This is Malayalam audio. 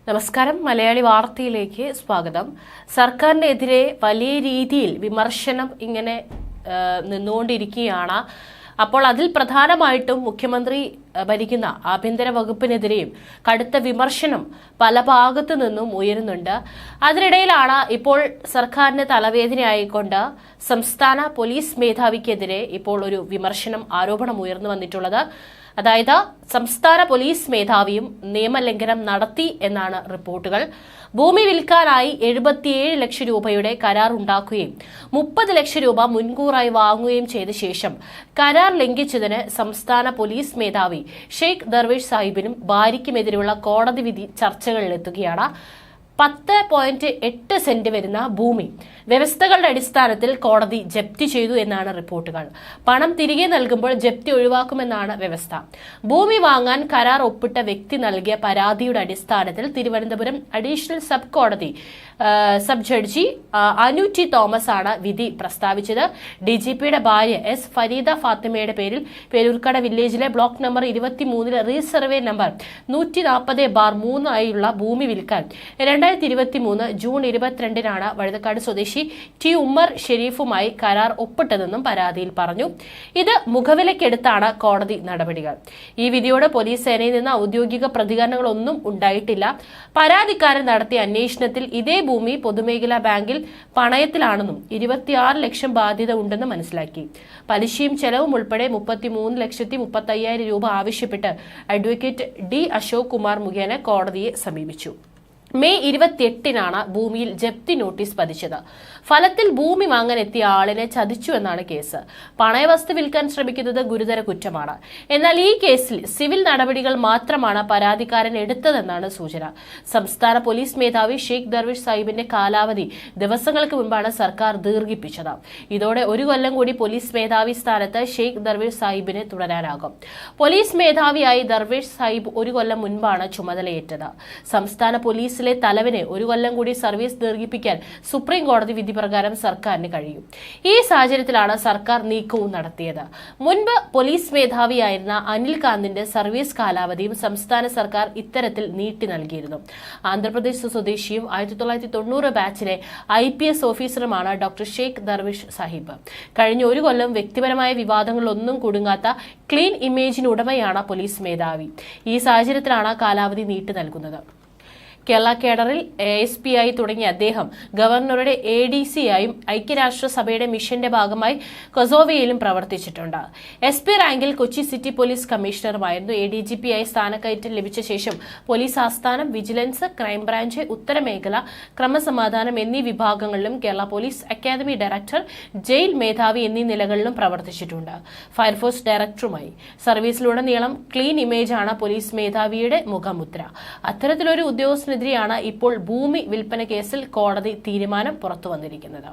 നമസ്കാരം. മലയാളി വാർത്തയിലേക്ക് സ്വാഗതം. സർക്കാരിനെതിരെ വലിയ രീതിയിൽ വിമർശനം ഇങ്ങനെ നിന്നുകൊണ്ടിരിക്കുകയാണ്. അപ്പോൾ അതിൽ പ്രധാനമായിട്ടും മുഖ്യമന്ത്രി ഭരിക്കുന്ന ആഭ്യന്തര വകുപ്പിനെതിരെയും കടുത്ത വിമർശനം പല ഭാഗത്തു നിന്നും ഉയരുന്നുണ്ട്. അതിനിടയിലാണ് ഇപ്പോൾ സർക്കാരിന് തലവേദനയായിക്കൊണ്ട് സംസ്ഥാന പോലീസ് മേധാവിക്കെതിരെ ഇപ്പോൾ ഒരു വിമർശനം ആരോപണം ഉയർന്നു വന്നിട്ടുള്ളത്. അതായത് സംസ്ഥാന പോലീസ് മേധാവിയും നിയമലംഘനം നടത്തി എന്നാണ് റിപ്പോർട്ടുകൾ. ഭൂമി വിൽക്കാനായി 77 ലക്ഷം രൂപയുടെ കരാർ ഉണ്ടാക്കുകയും 30 ലക്ഷം രൂപ മുൻകൂറായി വാങ്ങുകയും ചെയ്ത ശേഷം കരാർ ലംഘിച്ചതിന് സംസ്ഥാന പോലീസ് മേധാവി ഷെയ്ഖ് ദർവേഷ് സാഹിബിനും ഭാര്യയ്ക്കുമെതിരെയുള്ള കോടതി വിധി ചർച്ചകളിലെത്തുകയാണ്. 10.8 സെന്റ് വരുന്ന ഭൂമി വ്യവസ്ഥകളുടെ അടിസ്ഥാനത്തിൽ കോടതി ജപ്തി ചെയ്തു എന്നാണ് റിപ്പോർട്ടുകൾ. പണം തിരികെ നൽകുമ്പോൾ ജപ്തി ഒഴിവാക്കുമെന്നാണ് വ്യവസ്ഥ. ഭൂമി വാങ്ങാൻ കരാർ ഒപ്പിട്ട വ്യക്തി നൽകിയ പരാതിയുടെ അടിസ്ഥാനത്തിൽ തിരുവനന്തപുരം അഡീഷണൽ സബ് കോടതി sub judge Anu T Thomas ആണ് വിധി പ്രസ്താവിച്ചത്. ഡിജിപിയുടെ ഭാര്യ എസ് ഫരീദ ഫാത്തിമയുടെ പേരിൽ പേരൂർക്കട വില്ലേജിലെ ബ്ലോക്ക് നമ്പർ 23 റീസർവേ നമ്പർ 140/3 ആയുള്ള ഭൂമി വിൽക്കാൻ 2023 ജൂൺ 22 വഴുതക്കാട് സ്വദേശി ടി ഉമ്മർ ഷെരീഫുമായി കരാർ ഒപ്പിട്ടതെന്നും പരാതിയിൽ പറഞ്ഞു. ഇത് മുഖവിലക്കെടുത്താണ് കോടതി നടപടികൾ. ഈ വിധിയോട് പോലീസ് സേനയിൽ നിന്ന് ഔദ്യോഗിക പ്രതികരണങ്ങളൊന്നും ഉണ്ടായിട്ടില്ല. പരാതിക്കാരൻ നടത്തിയ അന്വേഷണത്തിൽ ഇതേ ഭൂമി പൊതുമേഖലാ ബാങ്കിൽ പണയത്തിലാണെന്നും 26 ലക്ഷം ബാധ്യത ഉണ്ടെന്നും മനസ്സിലാക്കി. പലിശയും ചെലവും ഉൾപ്പെടെ 33,35,000 രൂപ ആവശ്യപ്പെട്ട് അഡ്വക്കേറ്റ് ഡി അശോക് കുമാർ മുഖേന കോടതിയെ സമീപിച്ചു. മെയ് 28 ഭൂമിയിൽ ജപ്തി നോട്ടീസ് പതിച്ചത്. ഫലത്തിൽ ഭൂമി വാങ്ങാൻ എത്തിയ ആളിനെ ചതിച്ചു എന്നാണ് കേസ്. പണയവസ്തു വിൽക്കാൻ ശ്രമിക്കുന്നത് ഗുരുതര കുറ്റമാണ്. എന്നാൽ ഈ കേസിൽ സിവിൽ നടപടികൾ മാത്രമാണ് പരാതിക്കാരൻ എടുത്തതെന്നാണ് സൂചന. സംസ്ഥാന പോലീസ് മേധാവി ഷെയ്ഖ് ദർവേഷ് സാഹിബിന്റെ കാലാവധി ദിവസങ്ങൾക്ക് മുൻപാണ് സർക്കാർ ദീർഘിപ്പിച്ചത്. ഇതോടെ 1 കൊല്ലം കൂടി പോലീസ് മേധാവി സ്ഥാനത്ത് ഷെയ്ഖ് ദർവേഷ് സാഹിബിന് തുടരാനാകും. പോലീസ് മേധാവിയായി ദർവേഷ് സാഹിബ് 1 കൊല്ലം മുൻപാണ് ചുമതലയേറ്റത്. സംസ്ഥാന പോലീസിലെ തലവനെ 1 കൊല്ലം കൂടി സർവീസ് ദീർഘിപ്പിക്കാൻ സുപ്രീം കോടതി വിധി പ്രകാരം സർക്കാരിന് കഴിയും. ഈ സാഹചര്യത്തിലാണ് സർക്കാർ നീക്കവും നടത്തിയത്. മുൻപ് പോലീസ് മേധാവിയായിരുന്ന അനിൽ കാന്തിന്റെ സർവീസ് കാലാവധിയും സംസ്ഥാന സർക്കാർ ഇത്തരത്തിൽ നീട്ടി നൽകിയിരുന്നു. ആന്ധ്രാപ്രദേശ് സ്വദേശിയും 1990 ബാച്ചിലെ IPS ഓഫീസറുമാണ് ഡോക്ടർ ഷെയ്ഖ് ദർവേഷ് സാഹിബ്. കഴിഞ്ഞ 1 കൊല്ലം വ്യക്തിപരമായ വിവാദങ്ങളൊന്നും കുടുങ്ങാത്ത ക്ലീൻ ഇമേജിന് ഉടമയാണ് പോലീസ് മേധാവി. ഈ സാഹചര്യത്തിലാണ് കാലാവധി നീട്ടി നൽകുന്നത്. കേരള കേഡറിൽ ASP ആയി തുടങ്ങിയ അദ്ദേഹം ഗവർണറുടെ ADC ആയും ഐക്യരാഷ്ട്രസഭയുടെ മിഷന്റെ ഭാഗമായി കൊസോവയിലും പ്രവർത്തിച്ചിട്ടുണ്ട്. SP റാങ്കിൽ കൊച്ചി സിറ്റി പോലീസ് കമ്മീഷണറുമായിരുന്നു. ADGP ആയി സ്ഥാനക്കയറ്റം ലഭിച്ച ശേഷം പോലീസ് ആസ്ഥാനം, വിജിലൻസ്, ക്രൈംബ്രാഞ്ച്, ഉത്തരമേഖല, ക്രമസമാധാനം എന്നീ വിഭാഗങ്ങളിലും Kerala police academy director, jail മേധാവി എന്നീ നിലകളിലും പ്രവർത്തിച്ചിട്ടുണ്ട്. ഫയർഫോഴ്സ് ഡയറക്ടറുമായി. സർവീസിലുടനീളം ക്ലീൻ ഇമേജാണ് പോലീസ് മേധാവിയുടെ മുഖമുദ്ര. അത്തരത്തിലൊരു ഉദ്യോഗസ്ഥന് ാണ് ഇപ്പോൾ ഭൂമി വിൽപ്പന കേസിൽ കോടതി തീരുമാനം പുറത്തുവന്നിരിക്കുന്നത്.